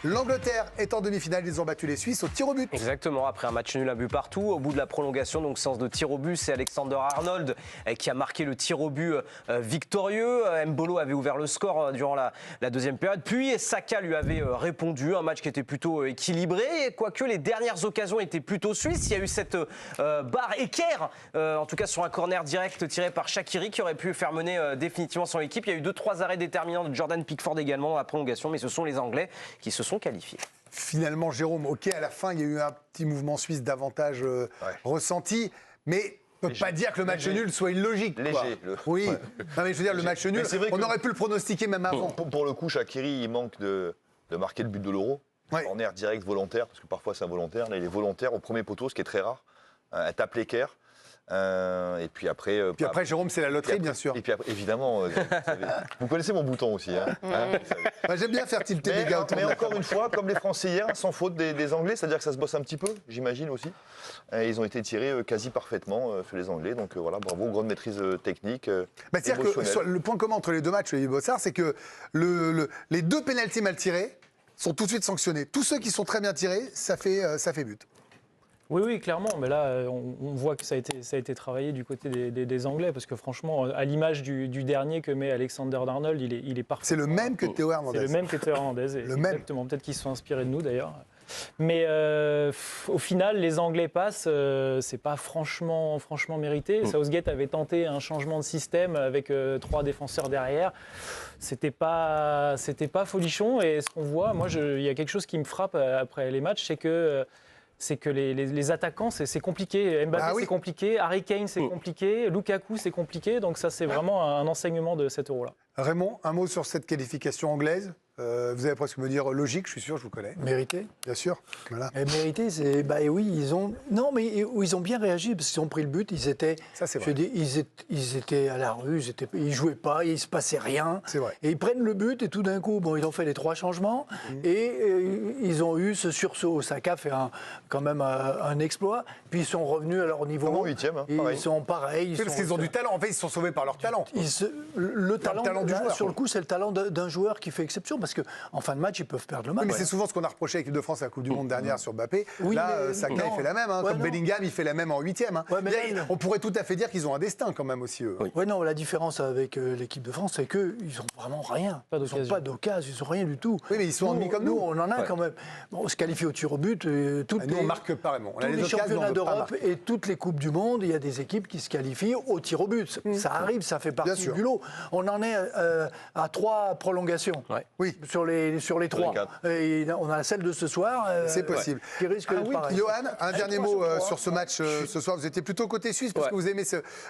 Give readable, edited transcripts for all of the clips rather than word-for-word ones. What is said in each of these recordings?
L'Angleterre est en demi-finale, ils ont battu les Suisses au tir au but. Exactement, après un match nul, un but partout. Au bout de la prolongation, donc séance de tir au but, c'est Alexander Arnold qui a marqué le tir au but victorieux. Mbolo avait ouvert le score durant la deuxième période. Puis Saka lui avait répondu, un match qui était plutôt équilibré. Quoique les dernières occasions étaient plutôt suisses. Il y a eu cette barre équerre, en tout cas sur un corner direct tiré par Shaqiri qui aurait pu faire mener définitivement son équipe. Il y a eu 2-3 arrêts déterminants de Jordan Pickford également dans la prolongation, mais ce sont les Anglais qui se sont qualifiés. Finalement, Jérôme, ok, à la fin, il y a eu un petit mouvement suisse d'avantage ressenti, mais on ne peut pas dire que le match nul soit illogique. Léger. Oui, non, mais je veux dire, le match nul, on aurait pu le pronostiquer même avant. Pour le coup, Shaqiri, il manque de marquer le but de l'Euro. Corner direct volontaire, parce que parfois c'est involontaire. Là, il est volontaire au premier poteau, ce qui est très rare. Elle tape l'équerre. Et puis après, Jérôme, c'est la loterie, bien sûr. Et puis après, évidemment, vous connaissez mon bouton aussi. J'aime bien faire tilter les gars autour de la encore table. une fois, comme les Français hier, sans faute des Anglais, c'est-à-dire que ça se bosse un petit peu, j'imagine aussi. Ils ont été tirés quasi parfaitement sur les Anglais. Donc voilà, bravo, grande maîtrise technique. C'est-à-dire que le point commun entre les deux matchs, Olivier Bossard, c'est que les deux pénaltys mal tirés sont tout de suite sanctionnés. Tous ceux qui sont très bien tirés, ça fait but. Oui, clairement. Mais là, on voit que ça a été travaillé du côté des Anglais. Parce que franchement, à l'image du dernier que met Alexander Arnold, il est parfait. C'est le même que Théo Hernandez. C'est le même que Théo Hernandez. Exactement. Peut-être qu'ils se sont inspirés de nous, d'ailleurs. Mais au final, les Anglais passent. C'est pas franchement mérité. Southgate avait tenté un changement de système avec 3 défenseurs derrière. C'était pas folichon. Et ce qu'on voit, moi, il y a quelque chose qui me frappe après les matchs, c'est que les attaquants, c'est compliqué. Mbappé, c'est compliqué. Harry Kane, c'est compliqué. Lukaku, c'est compliqué. Donc ça, c'est vraiment un enseignement de cet Euro-là. Raymond, un mot sur cette qualification anglaise. Vous allez presque me dire logique, je suis sûr, je vous connais. Mérité. Bien sûr. Voilà. Et mérité, c'est... oui, ils ont bien réagi, parce qu'ils ont pris le but, ils étaient... Ça, c'est vrai. Ils étaient à la rue, ils jouaient pas, il se passait rien. C'est vrai. Et ils prennent le but, et tout d'un coup, ils ont fait les 3 changements, et ils ont eu ce sursaut. Saka fait quand même un exploit, puis ils sont revenus à leur niveau. Comme en 8e, pareil. Ils sont pareils. Parce qu'ils ont du talent. En fait, ils se sont sauvés par leur talent. Le talent du joueur. Sur le coup, c'est le talent d'un joueur qui fait exception, parce qu'en fin de match, ils peuvent perdre le match. Oui, mais c'est souvent ce qu'on a reproché à l'équipe de France à la Coupe du Monde dernière sur Mbappé. Oui, là, Saka, il fait la même. Comme Bellingham, il fait la même en 8e. On pourrait tout à fait dire qu'ils ont un destin quand même aussi, eux. Oui, non, la différence avec l'équipe de France, c'est qu'ils n'ont vraiment rien. Ils n'ont pas d'occasion, ils n'ont rien du tout. Oui, mais ils sont ennemis comme nous. On en a quand même. On se qualifie au tir au but. Nous, on ne marque pas vraiment. Tous les championnats d'Europe et toutes les Coupes du Monde, il y a des équipes qui se qualifient au tir au but. Ça arrive, ça fait partie du lot. On en est à 3 prolongations sur les 3. Et on a celle de ce soir. C'est possible. Qui risque d'être pareil. Johan, un dernier mot sur ce match ce soir. Vous étiez plutôt côté suisse parce que vous aimez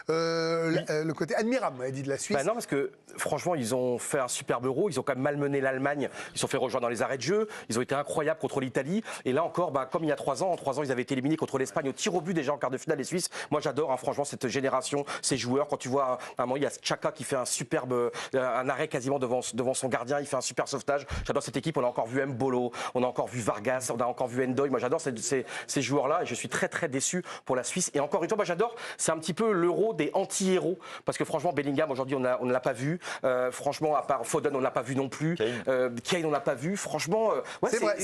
le côté admirable, vous avez dit, de la Suisse. Non, parce que franchement, ils ont fait un superbe Euro. Ils ont quand même malmené l'Allemagne. Ils se sont fait rejoindre dans les arrêts de jeu. Ils ont été incroyables contre l'Italie. Et là encore, comme il y a 3 ans, en 3 ans, ils avaient été éliminés contre l'Espagne au tir au but déjà en quart de finale, les Suisses. Moi, j'adore, franchement, cette génération, ces joueurs. Quand tu vois, à un moment, il y a Xhaka qui fait un superbe, un arrêt quasiment devant son gardien. Il fait un super sauvetage. J'adore cette équipe. On a encore vu Mbolo, on a encore vu Vargas, on a encore vu Ndoye. Moi, j'adore ces joueurs-là et je suis très, très déçu pour la Suisse. Et encore une fois, moi, j'adore. C'est un petit peu l'Euro des anti-héros. Parce que franchement, Bellingham, aujourd'hui, on ne l'a pas vu. Franchement, à part Foden, on ne l'a pas vu non plus. Kane, on ne l'a pas vu. Franchement, c'est vrai.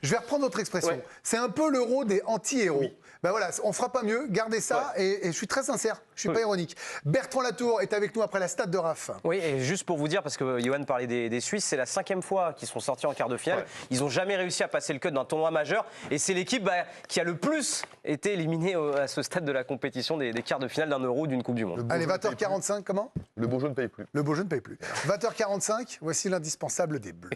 Je vais reprendre notre expression. Ouais. C'est un peu l'Euro des anti-héros. Oui. Ben voilà, on fera pas mieux. Gardez ça. Et je suis très sincère. Je suis pas ironique. Bertrand Latour est avec nous après la stade de Raf. Oui, et juste pour vous dire, parce que Johan parlait des Suisses, c'est la 5e fois qu'ils sont sortis en quart de finale. Ouais. Ils n'ont jamais réussi à passer le cut d'un tournoi majeur. Et c'est l'équipe qui a le plus été éliminée à ce stade de la compétition des quarts de finale d'un Euro, d'une Coupe du Monde. Allez, 20h45, comment ? Le beau jeu ne paye plus. Le beau jeu ne paye plus. 20h45, voici l'indispensable des Bleus.